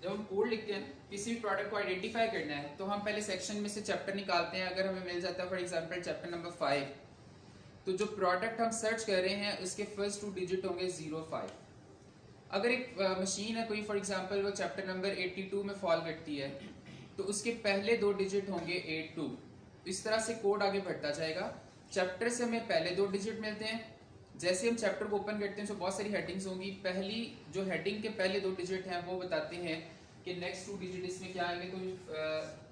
जब हम कोड लिखते हैं किसी भी प्रोडक्ट को आइडेंटिफाई करना है तो हम पहले सेक्शन में से चैप्टर निकालते हैं। अगर हमें मिल जाता है फॉर एग्जांपल चैप्टर नंबर 5, तो जो प्रोडक्ट हम सर्च कर रहे हैं उसके फर्स्ट 2 डिजिट होंगे 05। अगर एक मशीन है कोई फॉर एग्जांपल वो चैप्टर नंबर 82 में फॉल करती है तो उसके पहले 2 डिजिट होंगे 82। इस तरह से कोड आगे बढ़ता जाएगा। चैप्टर से हमें पहले 2 डिजिट मिलते हैं। जैसे हम चैप्टर को ओपन करते हैं तो बहुत सारी हेडिंग्स होंगी। पहली जो हेडिंग के पहले 2 डिजिट हैं वो बताते हैं कि नेक्स्ट 2 डिजिट इसमें क्या आएंगे। तो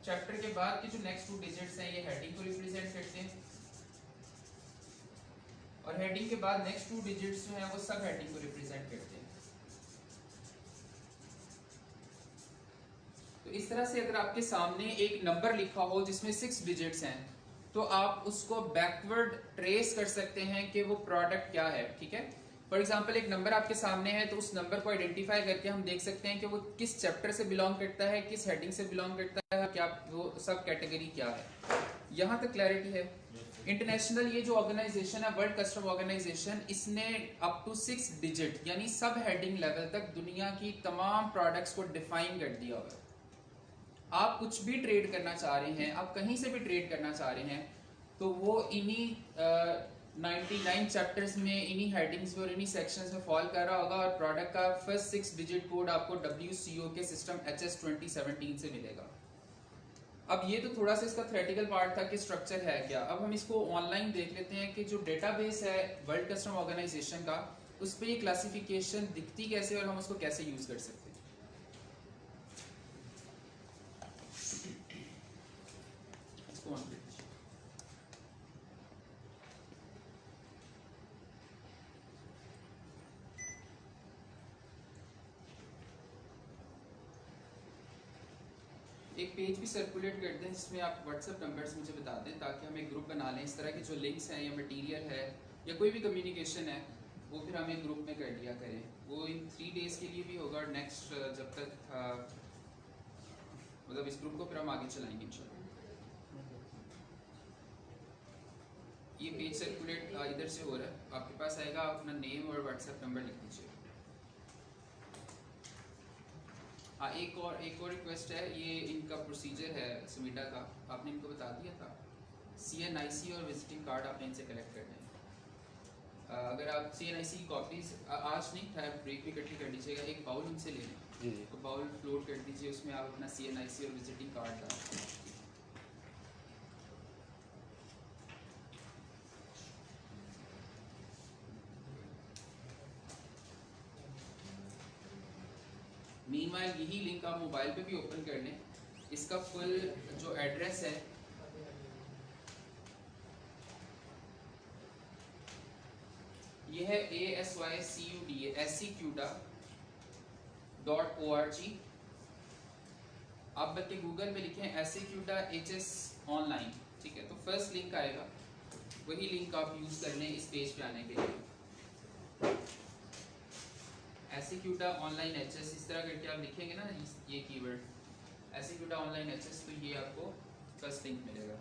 चैप्टर के बाद के जो नेक्स्ट 2 डिजिट्स हैं ये हेडिंग को रिप्रेजेंट करते हैं और हेडिंग के बाद नेक्स्ट 2 डिजिट्स जो हैं वो सब हेडिंग को रिप्रेजेंट करते हैं। तो इस तरह से अगर आपके सामने एक नंबर लिखा हो जिसमें 6 डिजिट्स हैं तो आप उसको बैकवर्ड ट्रेस कर सकते हैं कि वो प्रोडक्ट क्या है। ठीक है, फॉर एग्जांपल एक नंबर आपके सामने है तो उस नंबर को आइडेंटिफाई करके हम देख सकते हैं कि वो किस चैप्टर से बिलोंग करता है, किस हेडिंग से बिलोंग करता है, क्या वो सब कैटेगरी क्या है। यहाँ तक क्लैरिटी है। इंटरनेशनल ये जो ऑर्गेनाइजेशन है वर्ल्ड कस्टम ऑर्गेनाइजेशन, इसने अप टू 6 डिजिट यानी सब हेडिंग लेवल तक दुनिया की तमाम प्रोडक्ट्स को डिफाइन कर दिया हुआ है। आप कुछ भी ट्रेड करना चाह रहे हैं, आप कहीं से भी ट्रेड करना चाह रहे हैं तो वो इन्हीं 99 चैप्टर्स में, इन्हीं हेडिंग्स में और इन्हीं सेक्शंस में फॉल कर रहा होगा और प्रोडक्ट का फर्स्ट 6 डिजिट कोड आपको WCO के सिस्टम HS 2017 से मिलेगा। अब ये तो थोड़ा सा इसका थ्योरेटिकल पार्ट था कि स्ट्रक्चर है क्या। अब हम इसको ऑनलाइन देख लेते हैं कि जो डेटाबेस है वर्ल्ड कस्टम ऑर्गेनाइजेशन का, उस पर ये क्लासिफिकेशन दिखती कैसे और हम उसको कैसे यूज कर सकते हैं। एक पेज भी सर्कुलेट कर दें जिसमें आप व्हाट्सएप नंबर्स मुझे बता दें ताकि हम एक ग्रुप बना लें। इस तरह के जो लिंक्स हैं या मटेरियल है या कोई भी कम्युनिकेशन है वो फिर हम एक ग्रुप में कर लिया करें। वो इन 3 डेज़ के लिए भी होगा और नेक्स्ट जब तक मतलब इस ग्रुप को फिर हम आगे चलाएंगे इंशाल्लाह। ये पेज सर्कुलेट इधर से हो रहा है, आपके पास आएगा, आप अपना नेम और व्हाट्सएप नंबर लिख दीजिए। हाँ, एक और रिक्वेस्ट है, ये इनका प्रोसीजर है समीटा का, आपने इनको बता दिया था। CNIC और विजिटिंग कार्ड आपने इनसे कलेक्ट करने हैं। अगर आप CNIC की कॉपीज आज नहीं था, ब्रेक भी इकट्ठी कर लीजिएगा, एक बाउल उनसे ले लें तो बाउल फ्लोट कर दीजिए, उसमें आप अपना CNIC और विजिटिंग कार्ड डालें। मीनवाइल यही लिंक आप मोबाइल पे भी ओपन कर लें। इसका फुल जो एड्रेस है ये है ASYCUDA.org। आप बल्कि गूगल में लिखें ASYCUDA HS ऑनलाइन, ठीक है, तो फर्स्ट लिंक आएगा, वही लिंक आप यूज कर लें इस पेज पे आने के लिए। ASYCUDA ऑनलाइन HS इस तरह करके आप लिखेंगे ना ये कीवर्ड ASYCUDA ऑनलाइन HS, तो ये आपको फर्स्ट लिंक मिलेगा।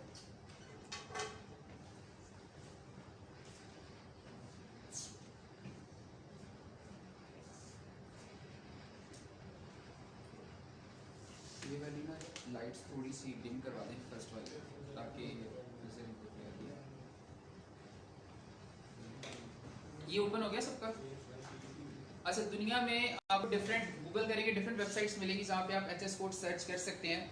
ये वाली ना लाइट्स थोड़ी सी डिम करवा दें फर्स्ट वाले, ताकि ये ओपन हो गया सबका। अच्छा, दुनिया में आपको डिफरेंट गूगल करेंगे डिफरेंट वेबसाइट्स मिलेगी जहाँ पे आप HS कोड सर्च कर सकते हैं,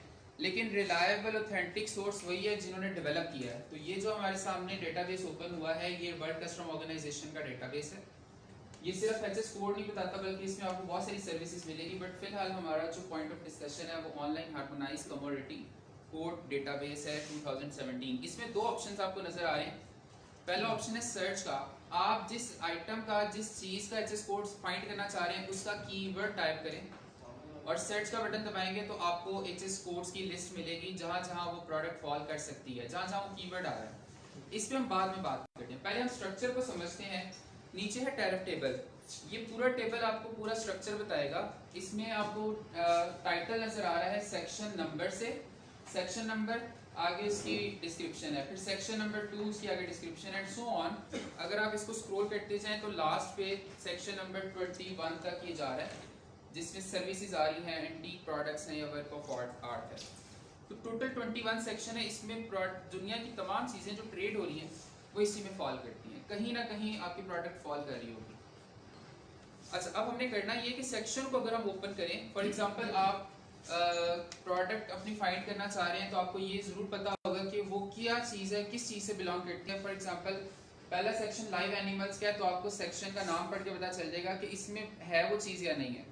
लेकिन रिलायबल ऑथेंटिक सोर्स वही है जिन्होंने डेवलप किया है। तो ये जो हमारे सामने डेटाबेस ओपन हुआ है ये वर्ल्ड कस्टम ऑर्गेनाइजेशन का डेटाबेस है। ये सिर्फ HS कोड नहीं बताता बल्कि इसमें आपको बहुत सारी सर्विसेज मिलेगी, बट फिलहाल हमारा जो पॉइंट ऑफ डिस्कशन है वो online harmonise commodity code database है 2017। इसमें 2 ऑप्शंस आपको नजर आ रहे हैं। पहला ऑप्शन है सर्च का, आप जिस आइटम का, जिस चीज का HS कोड फाइंड करना चाह रहे हैं उसका कीवर्ड टाइप करें और सर्च का बटन दबाएंगे तो आपको HS कोड्स की लिस्ट मिलेगी जहां जहां वो प्रोडक्ट फॉल कर सकती है, जहां जहां वो कीवर्ड आ रहा है। इस पे हम बाद में बात करते हैं, पहले हम स्ट्रक्चर को समझते हैं। नीचे है टैरिफ टेबल, ये पूरा टेबल आपको पूरा स्ट्रक्चर बताएगा। इसमें आपको टाइटल नजर आ रहा है सेक्शन नंबर से, सेक्शन नंबर आगे इसकी डिस्क्रिप्शन है, फिर सेक्शन नंबर 2 उसकी आगे डिस्क्रिप्शन एंड सो ऑन। अगर आप इसको स्क्रॉल करते जाएं तो लास्ट पे सेक्शन नंबर 21 तक ये जा रहा है। जिसमें सर्विसेज आ रही हैं, एंटीक प्रोडक्ट्स हैं या वर्क ऑफ आर्ट है। तो टोटल 21 सेक्शन है। इसमें दुनिया की तमाम चीज़ें जो ट्रेड हो रही हैं वो इसी में फॉल करती हैं, कहीं ना कहीं आपकी प्रोडक्ट फॉल कर रही होगी। अच्छा, अब हमने करना ये कि सेक्शन को अगर हम ओपन करें, फॉर एग्जांपल आप प्रोडक्ट अपनी फाइंड करना चाह रहे हैं, तो आपको ये ज़रूर पता होगा कि वो क्या चीज़ है, किस चीज़ से बिलोंग करती है। फॉर एग्जांपल पहला सेक्शन लाइव एनिमल्स का है, तो आपको सेक्शन का नाम पढ़ के पता चल जाएगा कि इसमें है वो चीज़ या नहीं है।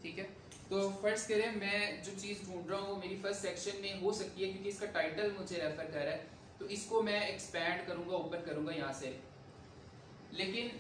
ठीक है, तो फर्स्ट करें मैं जो चीज़ ढूंढ रहा हूँ मेरी फर्स्ट सेक्शन में हो सकती है, क्योंकि इसका टाइटल मुझे रेफर कर रहा है, तो इसको मैं एक्सपैंड करूँगा, ओपन करूँगा यहाँ से। लेकिन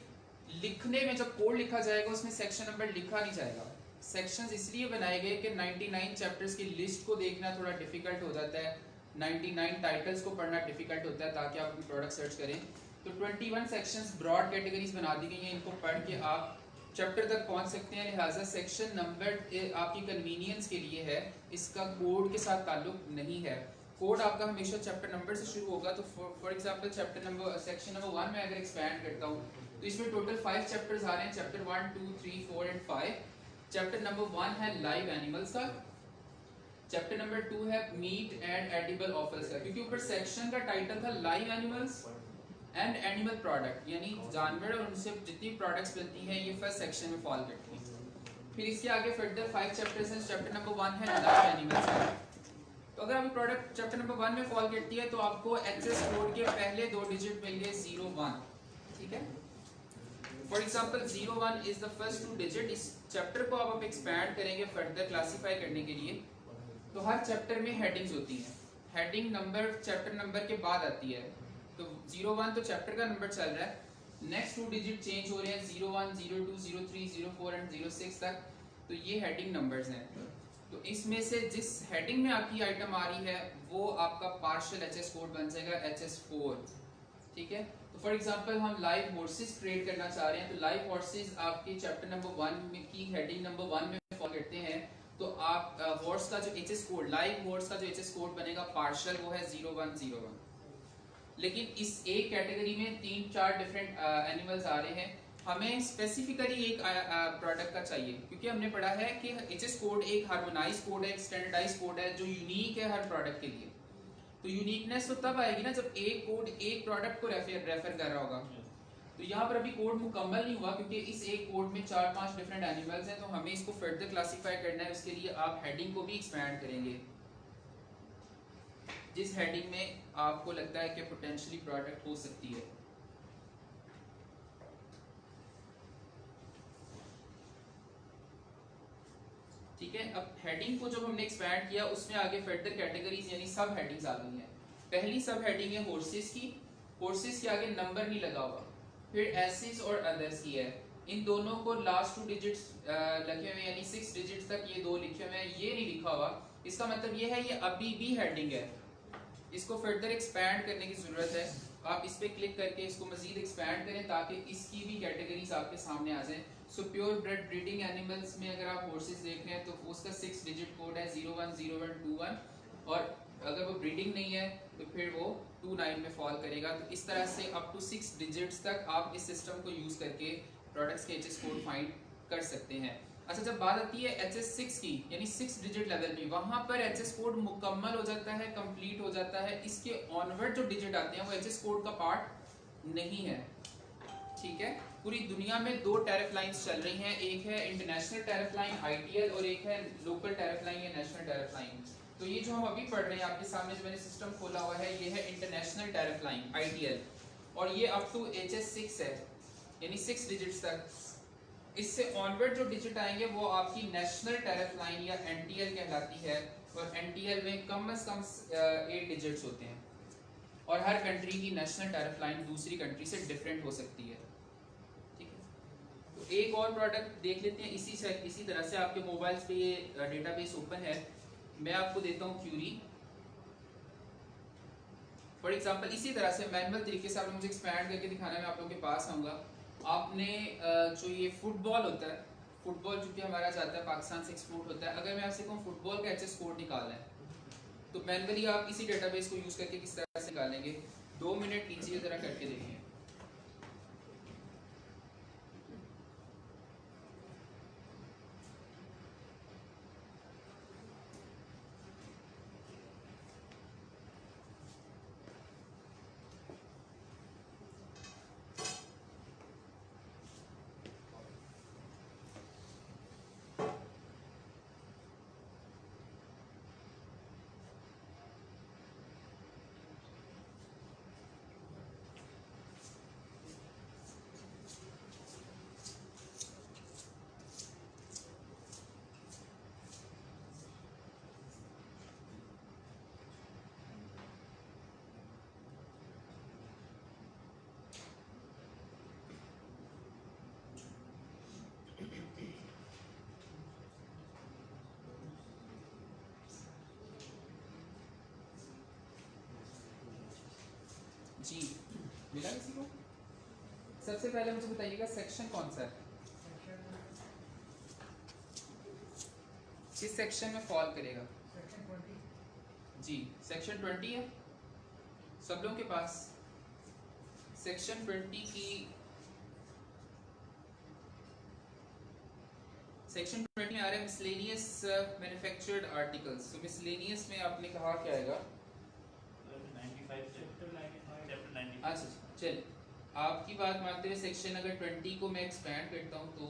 लिखने में जब कोड लिखा जाएगा उसमें सेक्शन नंबर लिखा नहीं जाएगा। सेक्शंस इसलिए बनाए गए कि 99 चैप्टर्स की लिस्ट को देखना थोड़ा डिफिकल्ट हो जाता है, 99 टाइटल्स को पढ़ना डिफिकल्ट होता है ताकि आप अपनी प्रोडक्ट सर्च करें। तो 21 सेक्शंस ब्रॉड कैटेगरीज बना दी गई हैं, इनको पढ़ के आप चैप्टर तक पहुंच सकते हैं। लिहाजा सेक्शन नंबर आपकी कन्वीनियंस के लिए है, इसका कोड के साथ ताल्लुक नहीं है। कोड आपका हमेशा चैप्टर नंबर से शुरू होगा। तो फॉर एग्जांपल सेक्शन नंबर 1 में अगर एक्सपैंड करता हूँ तो इसमें टोटल 5 चैप्टर्स आ रहे हैं, चैप्टर 1, 2, 3, 4 एंड 5। चैप्टर नंबर 1 है लाइव एनिमल्स का, चैप्टर नंबर 2 है मीट एंड एडिबल ऑफल्स का, क्योंकि ऊपर सेक्शन का टाइटल था live animals and animal product, यानी जानवर और उनसे जितनी प्रोडक्ट्स बनती हैं ये फर्स्ट सेक्शन में फॉल करती हैं। फिर इसके आगे फर्दर 5 चैप्टर्स हैं। चैप्टर नंबर 1 है लाइव एनिमल्स का। तो अगर आपकी प्रोडक्ट चैप्टर नंबर 1 में फॉल करती है तो आपको एचएस कोड के पहले 2 डिजिट मिलेंगे 01। ठीक है, for example 01 is the first 2 digit. इस चैप्टर को आप एक्सपैंड करेंगे फर्दर क्लासीफाई करने के लिए, तो हर चैप्टर में हेडिंग्स होती हैं। हेडिंग नंबर चैप्टर नंबर के बाद आती है। तो 01 तो चैप्टर का नंबर चल रहा है, नेक्स्ट 2 डिजिट चेंज हो रहे हैं 01, 02, 03, 04 एंड 06 तक। तो ये हेडिंग नंबर्स हैं। तो इसमें से जिस हेडिंग में आपकी आइटम आ रही है वो आपका पार्शियल एचएस कोड बन जाएगा HS4। ठीक है, तो फॉर एग्जांपल हम लाइव हॉर्सेस ट्रेड करना चाह रहे हैं, तो लाइव हॉर्सेस आपके चैप्टर नंबर 1 में की हेडिंग नंबर 1 में फॉलो करते हैं। तो आप हॉर्स का जो एचएस कोड, लाइव हॉर्स का जो एचएस कोड बनेगा पार्शियल, वो है 0101। लेकिन इस एक कैटेगरी में 3-4 डिफरेंट एनिमल्स आ रहे हैं, हमें स्पेसिफिकली एक प्रोडक्ट का चाहिए, क्योंकि हमने पढ़ा है कि एचएस कोड एक हार्मोनाइज कोड है, एक स्टैंडर्डाइज कोड है जो यूनिक है हर प्रोडक्ट के लिए। तो यूनिकनेस तो तब आएगी ना जब एक कोड एक प्रोडक्ट को रेफर कर रहा होगा। तो यहाँ पर अभी कोड मुकम्मल नहीं हुआ, क्योंकि इस एक कोड में 4-5 डिफरेंट एनिमल्स हैं, तो हमें इसको फर्दर क्लासीफाई करना है। उसके लिए आप हेडिंग को भी एक्सपैंड करेंगे, जिस हेडिंग में आपको लगता है कि पोटेंशियली प्रोडक्ट हो सकती है। ठीक है, अब हेडिंग को जब हमने एक्सपैंड किया उसमें आगे फर्दर कैटेगरीज यानी सब हेडिंग्स आ गई हैं। पहली सब हेडिंग है हॉर्सेस की, हॉर्सेस के आगे नंबर नहीं लगा हुआ। फिर एसेस और अदर्स की है, इन दोनों को लास्ट 2 डिजिट्स लिखे हुए यानी 6 डिजिट्स तक ये दो लिखे हुए हैं, ये नहीं लिखा हुआ। इसका मतलब ये है ये अभी भी हेडिंग है, इसको फर्दर एक्सपैंड करने की जरूरत है। आप इस पे क्लिक करके इसको मजीद एक्सपैंड करें ताकि इसकी भी कैटेगरीज आपके सामने आ जाए। So pure bread breeding animals में अगर आप हॉर्सेस देख रहे हैं तो उसका 6 डिजिट कोड है 010121, और अगर वो ब्रीडिंग नहीं है तो फिर वो 29 में फॉल करेगा। तो इस तरह से अप टू 6 डिजिट्स तक आप इस सिस्टम को यूज करके प्रोडक्ट्स के एचएस कोड फाइंड कर सकते हैं। अच्छा, जब बात आती है HS6 की यानी 6 डिजिट लेवल में, वहां पर एचएस कोड मुकम्मल हो जाता है, कंप्लीट हो जाता है। इसके ऑनवर्ड जो डिजिट आते हैं वो एचएस कोड का पार्ट नहीं है। ठीक है, पूरी दुनिया में 2 टैरिफ लाइंस चल रही हैं, एक है इंटरनेशनल टैरिफ लाइन ITL और एक है लोकल टैरिफ लाइन या नेशनल टैरिफ लाइन। तो ये जो हम अभी पढ़ रहे हैं आपके सामने जो मैंने सिस्टम खोला हुआ है, ये है इंटरनेशनल टैरिफ लाइन ITL, और ये अप टू HS6 है यानी 6 डिजिट्स तक। इससे ऑनवर्ड जो डिजिट आएंगे वो आपकी नेशनल टैरिफ लाइन या NTL कहलाती है, और NTL में कम से कम 8 डिजिट्स होते हैं, और हर कंट्री की नेशनल टैरिफ लाइन दूसरी कंट्री से डिफरेंट हो सकती है। ठीक है, तो एक और प्रोडक्ट देख लेते हैं। इसी तरह से आपके मोबाइल्स पे ये डेटाबेस ओपन है, मैं आपको देता हूँ क्यूरी। फॉर एग्जांपल इसी तरह से मैनुअल तरीके से आपने मुझे एक्सपैंड करके दिखाना, मैं आप लोगों के पास आऊँगा। आपने जो ये फुटबॉल होता है, फुटबॉल जो कि हमारा जाता है पाकिस्तान से एक्सपोर्ट होता है, अगर मैं आपसे कहूँ फुटबॉल का एचएस कोड निकालना है तो मैनुअली आप इसी डेटाबेस को यूज़ करके किस तरह से निकालेंगे। 2 मिनट कीजिए, ज़रा करके देखिए। मिला किसी को? सबसे पहले मुझे बताइएगा सेक्शन कौन सा है, किस सेक्शन में फॉल करेगा? जी सेक्शन 20 है सब लोगों के पास। सेक्शन 20 की सेक्शन 20 में आ रहा है मिसलेनियस मैन्युफैक्चर्ड आर्टिकल्स। तो मिसलेनियस में आपने कहा क्या आएगा? अच्छा चल आपकी बात मानते हुए सेक्शन अगर 20 को मैं एक्सपैंड करता हूँ तो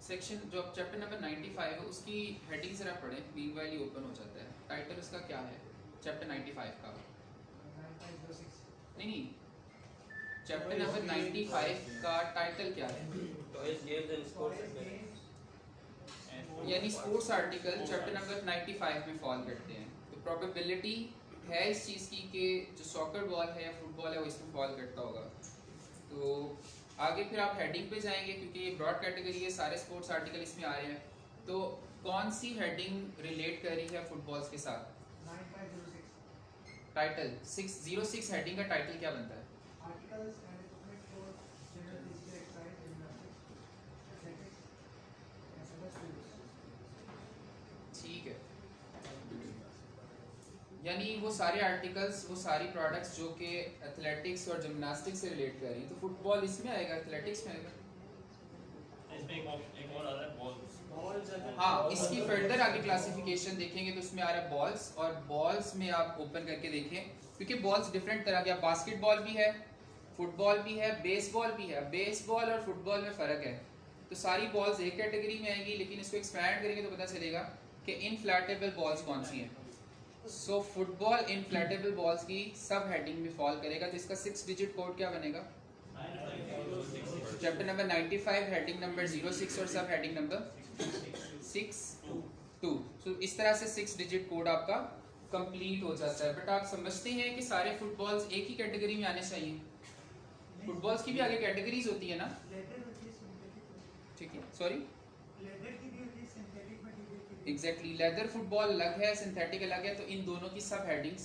सेक्शन जो चैप्टर नंबर 95 है उसकी हेडिंग जरा पढ़ें, मीनवाइल ये ओपन हो जाता है। टाइटल उसका क्या है चैप्टर 95 का? नहीं चैप्टर नंबर 95 का टाइटल क्या है? यानी स्पोर्ट्स आर्टिकल चैप्टर नंबर 95 में फॉल करते हैं। तो प्रोबेबिलिटी है इस चीज़ की कि जो सॉकर बॉल है या फुटबॉल है वो इसमें फॉल करता होगा। तो आगे फिर आप हेडिंग पे जाएंगे क्योंकि ये ब्रॉड कैटेगरी है, सारे स्पोर्ट्स आर्टिकल इसमें आ रहे हैं। तो कौन सी हेडिंग रिलेट कर रही है फुटबॉल्स के साथ? 9506 टाइटल 606 हेडिंग का टाइटल क्या बनता है? Articles and equipment for general physical exercise gymnastics athletics. ठीक है, यानी वो सारे आर्टिकल्स वो सारी प्रोडक्ट्स जो कि एथलेटिक्स और जिम्नास्टिक्स से रिलेट कर रही हैं। तो फुटबॉल इसमें आएगा, एथलेटिक्स में आएगा। इसमें एक और आ रहा है बॉल्स। हाँ इसकी फर्दर आगे क्लासिफिकेशन देखेंगे तो उसमें आ रहा है बॉल्स। और बॉल्स में आप ओपन करके देखें क्योंकि बॉल्स डिफरेंट तरह के, बास्केटबॉल भी है, फुटबॉल भी है, बेसबॉल भी है। बेसबॉल और फुटबॉल में फ़र्क है। तो सारी बॉल्स एक कैटेगरी में आएंगी, लेकिन इसको एक्सपैंड करेंगे तो पता चलेगा कि इनफ्लैटेबल बॉल्स कौन सी हैं। सो फुटबॉल इनफ्लैटेबल बॉल्स की सब हेडिंग में फॉल करेगा। तो इसका 6 डिजिट कोड क्या बनेगा? चैप्टर नंबर 95 हेडिंग नंबर 06 और सब हेडिंग नंबर 62। सो इस तरह से 6 डिजिट कोड आपका कंप्लीट हो जाता है। बट आप समझते हैं कि सारे फुटबॉल्स एक ही कैटेगरी में आने चाहिए? फुटबॉल्स की भी आगे कैटेगरीज होती है ना? ठीक है, सॉरी एग्जैक्टली लेदर फुटबॉल अलग है, सिंथेटिक अलग है। तो इन दोनों की सब हेडिंग्स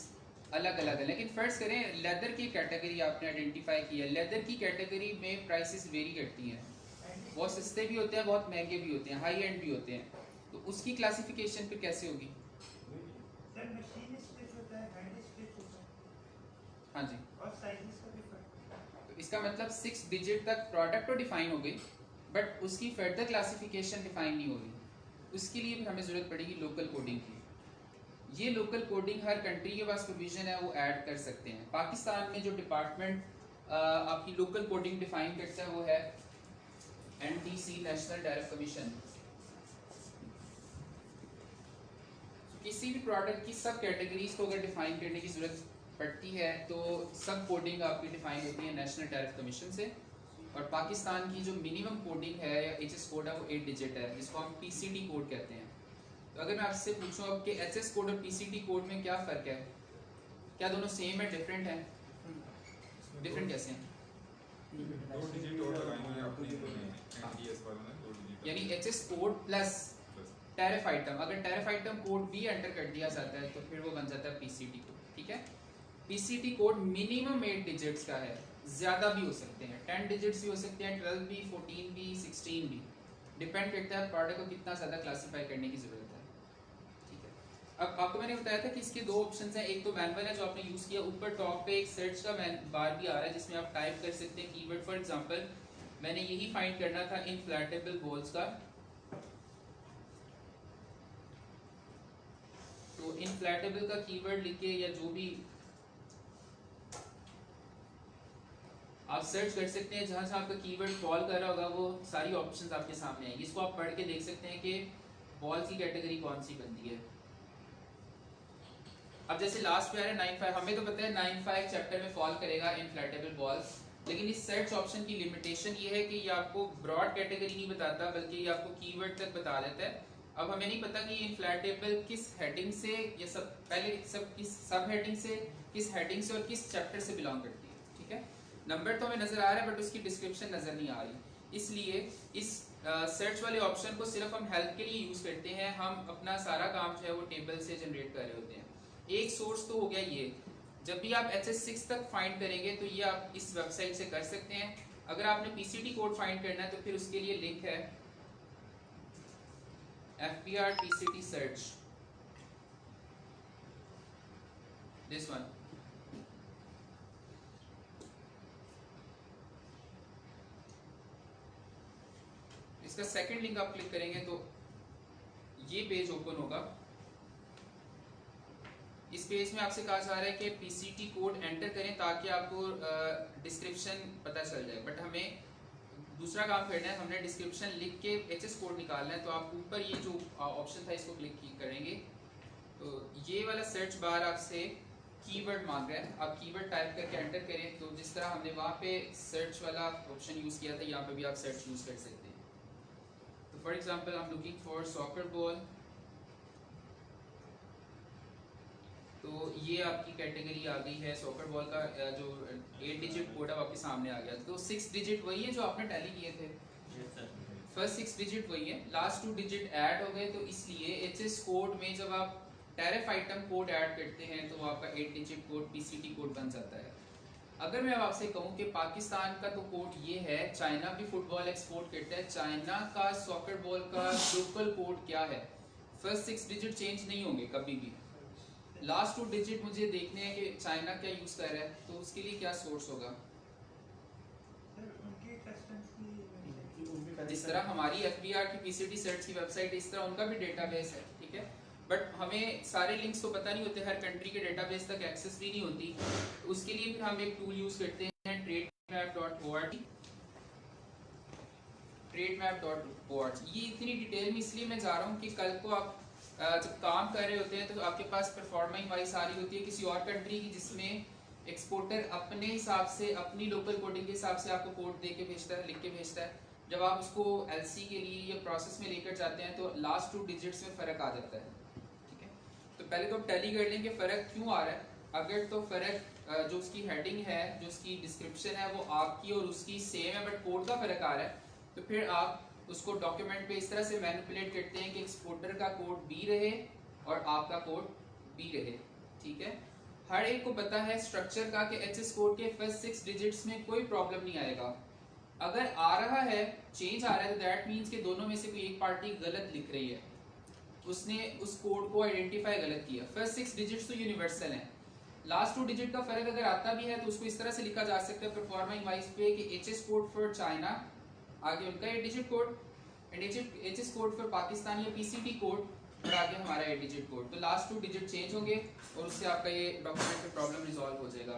अलग अलग है। लेकिन फर्ज करें लेदर की कैटेगरी आपने आइडेंटिफाई की है। लेदर की कैटेगरी में प्राइसेस वेरी करती हैं, बहुत सस्ते भी होते हैं, बहुत महंगे भी होते हैं, हाई एंड भी होते हैं। तो उसकी क्लासिफिकेशन फिर कैसे होगी? हाँ जी, और साइजेस का भी फर्क है। तो इसका मतलब 6 डिजिट तक प्रोडक्ट तो डिफाइन हो गई बट उसकी फर्दर क्लासिफिकेशन डिफाइन नहीं होगी। उसके लिए फिर हमें ज़रूरत पड़ेगी लोकल कोडिंग की। ये लोकल कोडिंग हर कंट्री के पास प्रोविजन है, वो ऐड कर सकते हैं। पाकिस्तान में जो डिपार्टमेंट आपकी लोकल कोडिंग डिफाइन करता है वो है NTC, नेशनल टैरिफ कमीशन। किसी भी प्रोडक्ट की सब कैटेगरीज को अगर डिफाइन करने की ज़रूरत पड़ती है तो सब कोडिंग आपकी डिफाइन होती है नेशनल टैरिफ कमीशन से। और पाकिस्तान की जो मिनिमम कोडिंग है या HS कोड है वो 8 डिजिट है, जिसको हम PCT कोड कहते हैं। तो अगर मैं आपसे पूछूं अब कि HS कोड और PCT कोड में क्या फ़र्क है, क्या दोनों सेम है, डिफरेंट है? डिफरेंट कैसे हैं? 2 डिजिट और लगाएंगे आपने NTS वालों ने 2 डिजिट यानी HS code plus tariff item, अगर टैरिफ आइटम कोड भी एंटर कर दिया जाता है तो फिर वो बन जाता है PCT कोड। ठीक है, PCT कोड मिनिमम 8 डिजिट्स का है, ज़्यादा भी हो सकते हैं, 10 डिजिट्स भी हो सकते हैं, 12 भी, 14 भी, 16 भी, डिपेंड करता है प्रोडक्ट को कितना ज़्यादा क्लासीफाई करने की ज़रूरत है। ठीक है, अब आपको मैंने बताया था कि इसके दो ऑप्शंस हैं। एक तो मैनुअल है जो आपने यूज़ किया, ऊपर टॉप पे एक सर्च का बार भी आ रहा है जिसमें आप टाइप कर सकते हैं कीवर्ड। फॉर एग्जांपल मैंने यही फाइंड करना था इनफ्लैटेबल बॉल्स का, तो इनफ्लैटेबल का कीवर्ड लिख के या जो भी आप सर्च कर सकते हैं, जहाँ से आपका कीवर्ड फॉल कर रहा होगा वो सारी ऑप्शंस आपके सामने आएंगी। इसको आप पढ़ के देख सकते हैं कि बॉल की कैटेगरी कौन सी बनती है। अब जैसे लास्ट पे आ रहा है 9.5, हमें तो पता है 9.5 चैप्टर में फॉल करेगा इनफ्लैटेबल बॉल्स, लेकिन इस सर्च ऑप्शन की लिमिटेशन ये है कि ये आपको ब्रॉड कैटेगरी नहीं बताता, बल्कि ये आपको कीवर्ड तक बता देता है। अब हमें नहीं पता कि ये इनफ्लैटेबल किस हेडिंग से, ये सब पहले सब किस सब हेडिंग से, किस हेडिंग से और किस चैप्टर से बिलोंग करती है। ठीक है, नंबर तो हमें नजर आ रहा है बट उसकी डिस्क्रिप्शन नजर नहीं आ रही। इसलिए इस सर्च वाले ऑप्शन को सिर्फ हम हेल्प के लिए यूज करते हैं। हम अपना सारा काम जो है वो टेबल से जनरेट कर रहे होते हैं। एक सोर्स तो हो गया ये। जब भी आप HS6 तक फाइंड करेंगे तो ये आप इस वेबसाइट से कर सकते हैं। अगर आपने PCT कोड फाइंड करना है तो फिर उसके लिए लिंक है FBR PCT search, this one. इसका सेकंड लिंक आप क्लिक करेंगे तो ये पेज ओपन होगा। इस पेज में आपसे कहा जा रहा है कि PCT कोड एंटर करें ताकि आपको डिस्क्रिप्शन पता चल जाए, बट हमें दूसरा काम करना है। हमने डिस्क्रिप्शन लिख के HS कोड निकालना है। तो आप ऊपर ये जो ऑप्शन था इसको क्लिक करेंगे तो ये वाला सर्च बार आपसे कीवर्ड मांग रहा है। आप कीवर्ड टाइप करके एंटर करें तो जिस तरह हमने वहाँ पे सर्च वाला ऑप्शन यूज़ किया था, यहाँ पे भी आप सर्च यूज़ कर सकते हैं। तो for example I am looking for soccer ball, तो ये आपकी कैटेगरी आ गई है सॉकर बॉल का। जो 8 डिजिट कोड है वो आपके सामने आ गया। तो 6 डिजिट वही है जो आपने टैली किए थे, फर्स्ट 6 डिजिट वही है, लास्ट 2 डिजिट ऐड हो गए। तो इसलिए HS कोड में जब आप टैरिफ आइटम कोड ऐड करते हैं तो आपका 8 डिजिट कोड PCT कोड बन जाता है। अगर मैं आपसे कहूँ कि पाकिस्तान का तो कोड ये है, चाइना भी फुटबॉल एक्सपोर्ट करता है, चाइना का सॉकर बॉल का लोकल कोड क्या है? फर्स्ट 6 डिजिट चेंज नहीं होंगे कभी भी। लास्ट 2 डिजिट मुझे देखने हैं कि चाइना क्या यूज कर रहा है, तो उसके लिए क्या सोर्स होगा? जिस तरह हमारी FBR की PCT सर्च की वेबसाइट है, इस तरह उनका भी डेटाबेस है। ठीक है, बट हमें सारे लिंक्स तो पता नहीं होते, हर कंट्री के डेटाबेस तक एक्सेस भी नहीं होती। उसके लिए फिर हम एक टूल यूज करते हैं trademap.org। trademap.org ये इतनी डिटेल में इसलिए मैं जा रहा हूँ कि कल को आप जब काम कर रहे होते हैं तो आपके पास परफॉर्मिंग वाइज आ रही होती है किसी और कंट्री की, जिसमें एक्सपोर्टर अपने हिसाब से अपनी लोकल कोडिंग के हिसाब से आपको कोड दे के भेजता है, लिख के भेजता है। जब आप उसको LC के लिए या प्रोसेस में लेकर जाते हैं तो लास्ट 2 डिजिट्स में फ़र्क आ जाता है। ठीक है, तो पहले तो आप टैली कर लें कि फ़र्क क्यों आ रहा है। अगर तो फ़र्क जो उसकी हेडिंग है, जो उसकी डिस्क्रिप्शन है वो आपकी और उसकी सेम है बट कोड का फ़र्क आ रहा है, तो फिर आप उसको डॉक्यूमेंट पे इस तरह से मैनिपुलेट करते हैं कि एक्सपोर्टर का कोड B रहे और आपका कोड B रहे। ठीक है, हर एक को पता है स्ट्रक्चर का कि HS कोड के फर्स्ट 6 डिजिट्स में कोई प्रॉब्लम नहीं आएगा। अगर आ रहा है, चेंज आ रहा है, तो दैट मीन्स कि दोनों में से कोई एक पार्टी गलत लिख रही है, उसने उस कोड को आइडेंटिफाई गलत किया। फर्स्ट 6 डिजिट्स तो यूनिवर्सल हैं, लास्ट 2 डिजिट का फर्क अगर आता भी है तो उसको इस तरह से लिखा जा सकता है परफॉर्मिंग वाइज पे कि HS कोड फॉर चाइना, आगे उनका 8 digit code, and HS code for Pakistan या PCT कोड, और आगे हमारा 8 डिजिट कोड। तो लास्ट 2 डिजिट चेंज होंगे और उससे आपका ये डॉक्यूमेंट पे प्रॉब्लम रिजॉल्व हो जाएगा।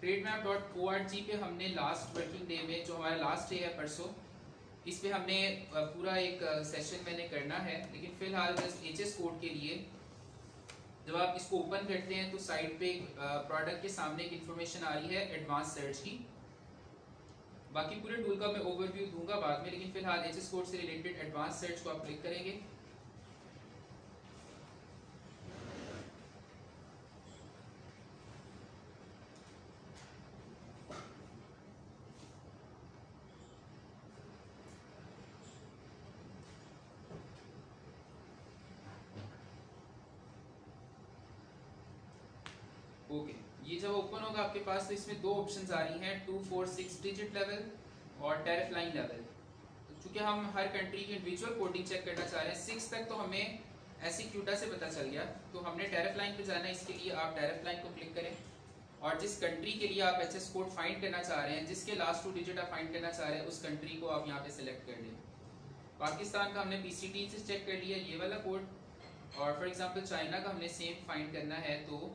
trademap.org पे हमने लास्ट वर्किंग डे में, जो हमारा लास्ट डे है परसों, इस पे हमने पूरा एक सेशन मैंने करना है। लेकिन फिलहाल बस HS कोड के लिए जब आप इसको ओपन करते हैं तो साइड पे प्रोडक्ट के सामने एक इन्फॉर्मेशन आ रही है एडवांस सर्च की। बाकी पूरे टूल का मैं ओवरव्यू दूंगा बाद में, लेकिन फिलहाल HS कोड से रिलेटेड एडवांस सर्च को आप क्लिक करेंगे। ओके, ये जब ओपन होगा आपके पास तो इसमें 2 ऑप्शंस आ रही हैं, 2, 4, 6 डिजिट लेवल और टैरिफ लाइन लेवल। चूँकि हम हर कंट्री की इंडिविजुअल कोडिंग चेक करना चाह रहे हैं, 6 तक तो हमें ऐसी क्यूटा से पता चल गया, तो हमने टैरिफ लाइन पे जाना है। इसके लिए आप टैरिफ लाइन को क्लिक करें और जिस कंट्री के लिए आप HS कोड फाइंड करना चाह रहे हैं, जिसके लास्ट 2 डिजिट आप फाइंड करना चाह रहे हैं, उस कंट्री को आप यहाँ पे सिलेक्ट कर लें। पाकिस्तान का हमने PCT से चेक कर लिया ये वाला कोड, और फॉर एग्जाम्पल चाइना का हमने सेम फाइंड करना है, तो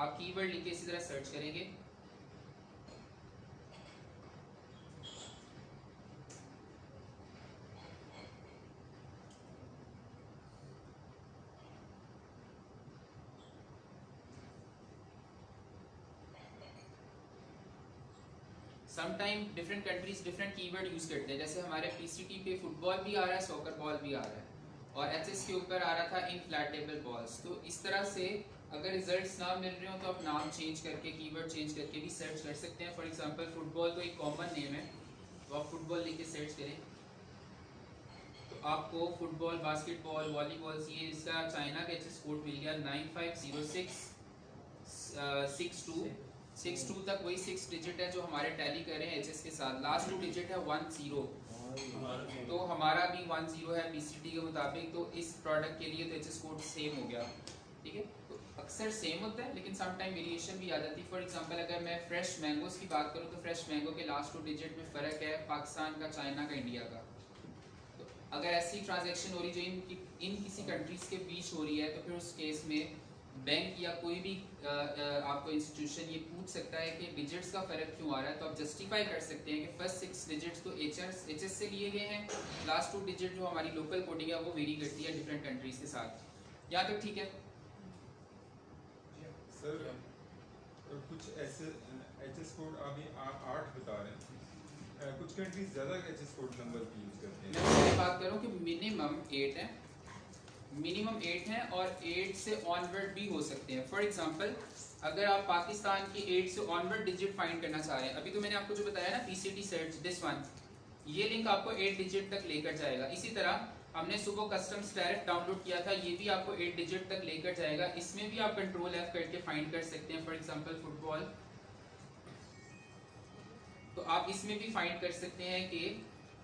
आप कीवर्ड लिख के इसी तरह सर्च करेंगे। Sometime different countries different keyword use करते हैं। जैसे हमारे पीसीटी पे फुटबॉल भी आ रहा है, सॉकर बॉल भी आ रहा है, और एचएस के ऊपर आ रहा था इनफ्लैटेबल बॉल्स। तो इस तरह से अगर रिजल्ट्स ना मिल रहे हो तो आप नाम चेंज करके, कीवर्ड चेंज करके भी सर्च कर सकते हैं। फॉर एग्जांपल फुटबॉल तो एक कॉमन नेम है, तो आप फुटबॉल लिख के सर्च करें तो आपको फुटबॉल, बास्केटबॉल, वॉलीबॉल, ये इसका चाइना का एचएस कोड मिल गया 9506 62 तक। वही 6 डिजिट है जो हमारे टैली कर रहे हैं एचएस के साथ। लास्ट 2 डिजिट है 10, तो हमारा भी 10 है पीसीटी के मुताबिक। तो इस प्रोडक्ट के लिए तो एचएस कोड सेम हो गया, ठीक है। तो अक्सर सेम होता है लेकिन सम टाइम वेरिएशन भी आ जाती है। फॉर एग्जांपल अगर मैं फ्रेश मैंगोस की बात करूं तो फ्रेश मैंगो के लास्ट 2 डिजिट में फ़र्क है पाकिस्तान का, चाइना का, इंडिया का। तो अगर ऐसी ट्रांजैक्शन हो रही जो इन किसी कंट्रीज़ के बीच हो रही है तो फिर उस केस में बैंक या कोई भी आपको इंस्टीट्यूशन ये पूछ सकता है कि डिजिट्स का फ़र्क क्यों आ रहा है। तो आप जस्टिफाई कर सकते हैं कि फर्स्ट 6 डिजिट्स तो एचएस से लिए गए हैं, लास्ट 2 डिजिट जो हमारी लोकल कोडिंग है वो वेरी करती है डिफरेंट कंट्रीज़ के साथ। यहाँ तक ठीक है सर? कुछ ऐसे एचएस कोड अभी आप 8 बता रहे हैं, कुछ कंट्रीज ज़्यादा एचएस कोड नंबर की यूज़ करते हैं। मैं उसकी बात करूँ कि मिनिमम 8 है, मिनिमम 8 हैं और 8 से ऑनवर्ड भी हो सकते हैं। फॉर एग्जांपल अगर आप पाकिस्तान की 8 से ऑनवर्ड डिजिट फाइंड करना चाह रहे हैं, अभी तो मैंने आपको जो बताया ना पीसीटी सर्च दिस वन, ये लिंक आपको 8 डिजिट तक लेकर जाएगा। इसी तरह हमने सुबह कस्टम्स डायरेक्ट डाउनलोड किया था, ये भी आपको 8 डिजिट तक लेकर जाएगा। इसमें भी आप कंट्रोल F करके फाइंड कर सकते हैं। फॉर एग्जांपल फुटबॉल, तो आप इसमें भी फाइंड कर सकते हैं कि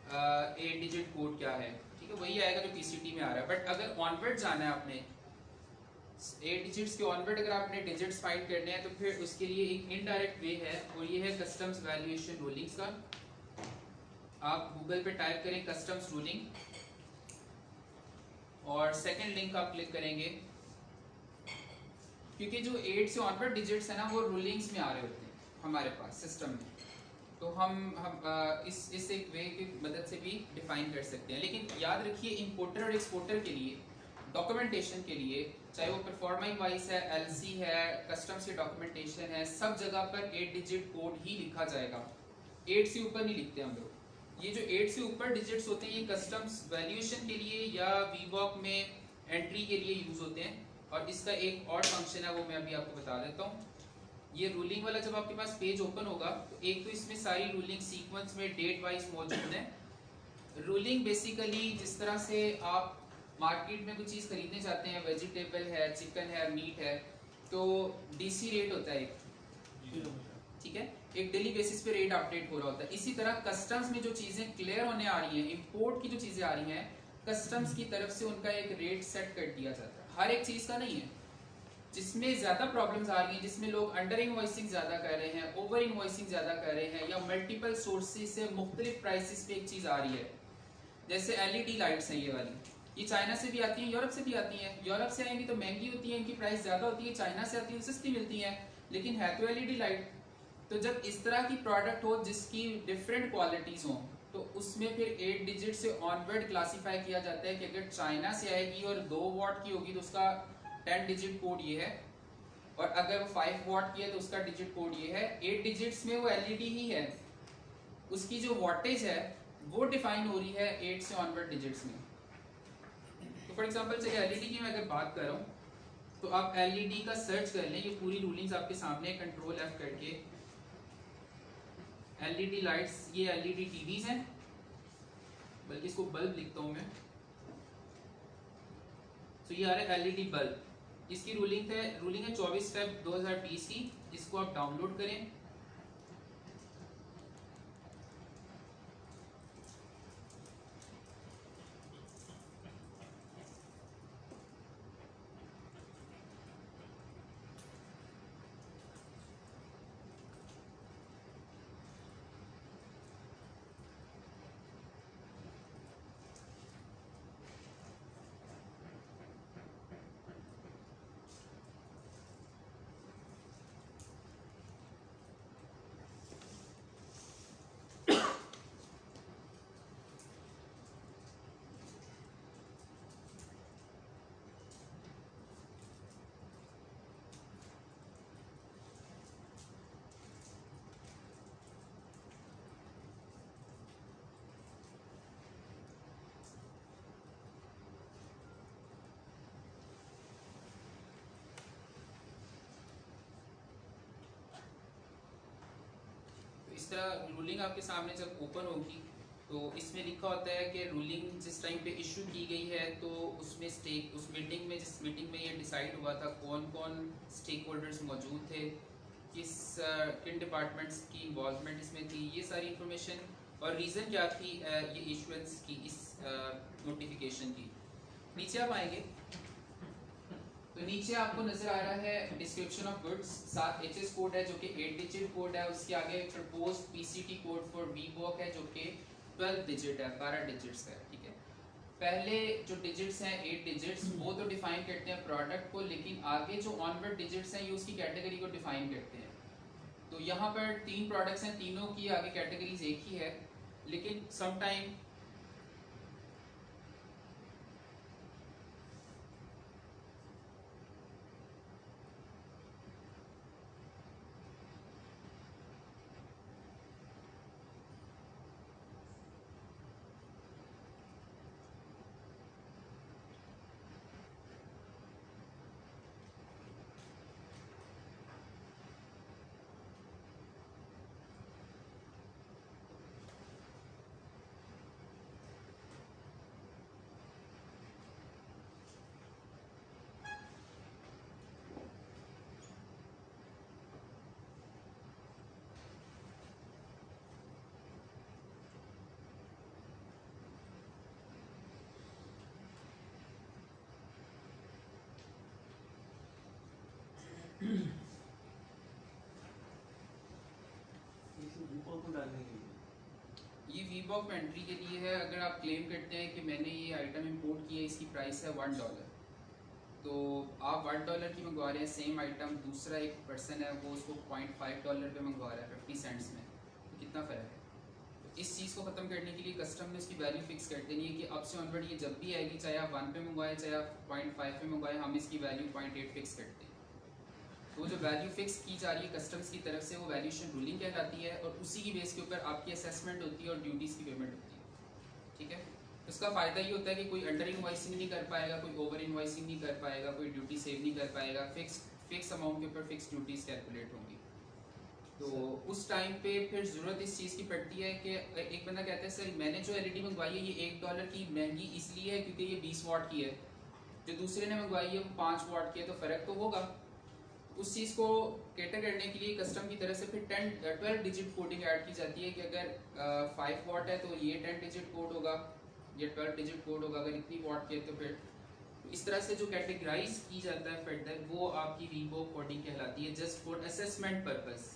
8 डिजिट कोड क्या है, ठीक है, वही आएगा जो पीसीटी में आ रहा है। बट अगर ऑनवर्ड जाना है आपने 8 डिजिट्स के ऑनवर्ड, अगर आपने डिजिट्स फाइंड करने हैं तो फिर उसके लिए एक इनडायरेक्ट वे है और ये है कस्टम्स वैल्यूएशन रूलिंग्स का। आप गूगल पे टाइप करें कस्टम्स रूलिंग और सेकंड लिंक आप क्लिक करेंगे, क्योंकि जो 8 से ऑनवर्ड डिजिट्स है ना वो रूलिंग्स में आ रहे होते हैं हमारे पास सिस्टम में। तो हम इस एक वे की मदद से भी डिफाइन कर सकते हैं। लेकिन याद रखिए इंपोर्टर और एक्सपोर्टर के लिए डॉक्यूमेंटेशन के लिए, चाहे वो परफॉर्मिंग वाइज है, एलसी है, कस्टम्स की डॉक्यूमेंटेशन है, सब जगह पर 8 डिजिट कोड ही लिखा जाएगा। 8 से ऊपर नहीं लिखते हम लोग। ये जो 8 से ऊपर डिजिट्स होते हैं ये कस्टम्स वैल्यूएशन के लिए या वीवॉक में एंट्री के लिए यूज होते हैं। और इसका एक और फंक्शन है वो मैं अभी आपको बता देता हूँ। ये रूलिंग वाला जब आपके पास पेज ओपन होगा तो एक तो इसमें सारी रूलिंग सीक्वेंस में डेट वाइज मौजूद है। रूलिंग बेसिकली जिस तरह से आप मार्केट में कोई चीज़ खरीदने जाते हैं, वेजिटेबल है, चिकन है, मीट है, तो डीसी रेट होता है एक, ठीक है, एक डेली बेसिस पे रेट अपडेट हो रहा होता है। इसी तरह कस्टम्स में जो चीज़ें क्लियर होने आ रही हैं, इंपोर्ट की जो चीज़ें आ रही हैं, कस्टम्स की तरफ से उनका एक रेट सेट कर दिया जाता है। हर एक चीज़ का नहीं है, जिसमें ज़्यादा प्रॉब्लम्स आ रही हैं, जिसमें लोग अंडर इनवॉइसिंग ज़्यादा कर रहे हैं, ओवर इनवॉइसिंग ज़्यादा कर रहे हैं, या मल्टीपल सोर्सेज से मुख्तलिफ प्राइसेस पे एक चीज़ आ रही है। जैसे एलईडी लाइट्स हैं ये वाली, ये चाइना से भी आती हैं, यूरोप से भी आती हैं। यूरोप से आएंगी तो महंगी होती है, इनकी प्राइस ज़्यादा होती है। चाइना से आती है सस्ती मिलती हैं, लेकिन है तो एलईडी लाइट। तो जब इस तरह की प्रोडक्ट हो जिसकी डिफरेंट क्वालिटीज हो तो उसमें फिर 8 डिजिट से ऑनवर्ड क्लासीफाई किया जाता है कि अगर चाइना से आएगी और 2 वॉट की होगी तो उसका 10 डिजिट कोड ये है, और अगर वो 5 वॉट की है तो उसका डिजिट कोड ये है। 8 डिजिट्स में वो एलईडी ही है, उसकी जो वॉटेज है वो डिफाइन हो रही है 8 से ऑनवर्ड डिजिट्स में। तो फॉर एग्जांपल चलिए एलईडी की मैं अगर बात कर रहा हूँ तो आप एलईडी का सर्च कर लें, ये पूरी रूलिंग्स आपके सामने, कंट्रोल F करके एलईडी लाइट्स, ये एलईडी टीवीज हैं, बल्कि इसको बल्ब लिखता हूं मैं। तो ये आ रहा है एलईडी बल्ब, इसकी रूलिंग है 24 फेब 2020 की। इसको आप डाउनलोड करें। इस तरह रूलिंग आपके सामने जब ओपन होगी तो इसमें लिखा होता है कि रूलिंग जिस टाइम पे इशू की गई है तो उसमें उस मीटिंग में, जिस मीटिंग में ये डिसाइड हुआ था कौन कौन स्टेक होल्डर्स मौजूद थे, किन डिपार्टमेंट्स की इन्वॉल्वमेंट इसमें थी, ये सारी इंफॉर्मेशन, और रीज़न क्या थी ये इशुएंस की इस नोटिफिकेशन की। नीचे आप आएंगे तो नीचे आपको नजर आ रहा है डिस्क्रिप्शन ऑफ गुड्स, साथ एचएस कोड है जो कि 8 डिजिट कोड है, उसके आगे प्रपोज्ड पीसीटी कोड फॉर वीबॉक है जो कि 12 डिजिट है, 12 डिजिट्स है, ठीक है। पहले जो डिजिट्स हैं 8 डिजिट्स वो तो डिफाइन करते हैं प्रोडक्ट को, लेकिन आगे जो ऑनवर्ड डिजिट्स हैं ये उसकी कैटेगरी को डिफाइन करते हैं। तो यहाँ पर 3 प्रोडक्ट्स हैं, तीनों की आगे कैटेगरीज एक ही है, लेकिन समटाइम ये वीबॉक में एंट्री के लिए है। अगर आप क्लेम करते हैं कि मैंने ये आइटम इंपोर्ट किया, इसकी प्राइस है $1, तो आप $1 की मंगवा रहे हैं, सेम आइटम दूसरा एक पर्सन है वो उसको $0.5 पे मंगवा रहा है 50 सेंट्स में, तो कितना फ़र्क है। तो इस चीज़ को ख़त्म करने के लिए कस्टम ने उसकी वैल्यू फिक्स कर देनी है कि अब से ऑनवर्ड ये जब भी आएगी, चाहे आप 1 पे मंगवाएं चाहे आप 0.5 पे मंगवाएं, हम इसकी वैल्यू 0.8 फिक्स करते हैं। तो जो वैल्यू फिक्स की जा रही है कस्टम्स की तरफ से वो वैल्यूएशन रूलिंग कहलाती है, और उसी की बेस के ऊपर आपकी असेसमेंट होती है और ड्यूटीज़ की पेमेंट होती है, ठीक है। उसका फ़ायदा ये होता है कि कोई अंडर इनवॉइसिंग नहीं कर पाएगा, कोई ओवर इनवॉइसिंग नहीं कर पाएगा, कोई ड्यूटी सेव नहीं कर पाएगा, फिक्स अमाउंट के ऊपर फिक्स ड्यूटीज़ कैलकुलेट होंगी। तो उस टाइम पे फिर ज़रूरत इस चीज़ की पड़ती है कि एक बंदा कहता है सर मैंने जो एलईडी मंगवाई है ये $1 की महंगी इसलिए है क्योंकि ये 20 वाट की है, जो दूसरे ने मंगवाई है वो 5 वाट की है, तो फ़र्क तो होगा। उस चीज़ को कैटर करने के लिए कस्टम की तरफ से फिर 12 डिजिट कोडिंग ऐड की जाती है कि अगर 5 वाट है तो ये 10 डिजिट कोड होगा, ये 12 डिजिट कोड होगा, अगर इतनी वाट की है तो फिर इस तरह से जो कैटेगराइज की जाता है फर्दर वो आपकी वीबॉक कोडिंग कहलाती है, जस्ट फॉर असेसमेंट पर्पस।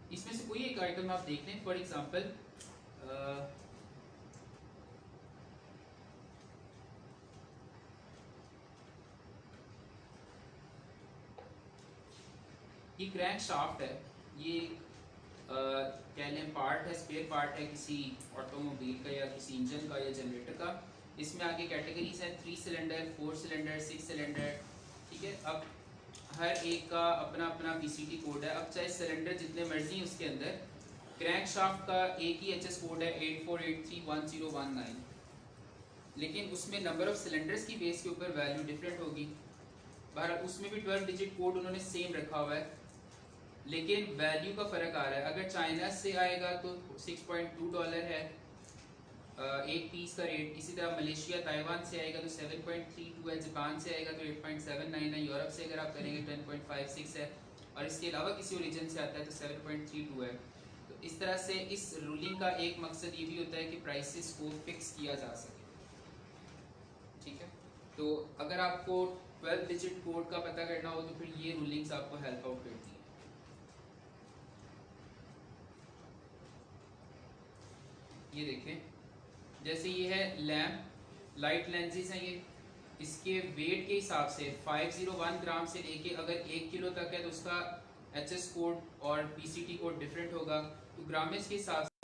इसमें से कोई एक आइटम आप देख लें, फॉर एग्जांपल ये क्रैंक शाफ्ट है, ये कह लें पार्ट है, स्पेयर पार्ट है किसी ऑटोमोबाइल का या किसी इंजन का या जनरेटर का। इसमें आगे कैटेगरीज हैं 3 सिलेंडर, 4 सिलेंडर, 6 सिलेंडर, ठीक है। अब हर एक का अपना अपना पीसीटी कोड है। अब चाहे सिलेंडर जितने मर्जी उसके अंदर, क्रैंक शाफ्ट का एक ही एचएस कोड है 84831019, लेकिन उसमें नंबर ऑफ सिलेंडर्स की बेस के ऊपर वैल्यू डिफरेंट होगी। बहरहाल उसमें भी 12 डिजिट कोड उन्होंने सेम रखा हुआ है, लेकिन वैल्यू का फ़र्क आ रहा है। अगर चाइना से आएगा तो $6.2 है एक पीस का रेट। इसी तरह मलेशिया ताइवान से आएगा तो 7.32 है, जापान से आएगा तो 8.79 है, यूरोप से अगर आप करेंगे 10.56 है, और इसके अलावा किसी ओरिजिन से आता है तो 7.32 है। तो इस तरह से इस रूलिंग का एक मकसद ये भी होता है कि प्राइसेस को फिक्स किया जा सके, ठीक है। तो अगर आपको 12 डिजिट कोड का पता करना हो तो फिर ये रूलिंग्स आपको हेल्प आउट करती है। ये देखें, जैसे ये है लैम्प, लाइट लेंसेज हैं ये, इसके वेट के हिसाब से 501 ग्राम से लेके अगर 1 किलो तक है तो उसका एचएस कोड और पीसीटी कोड डिफरेंट होगा। तो ग्रामेज के हिसाब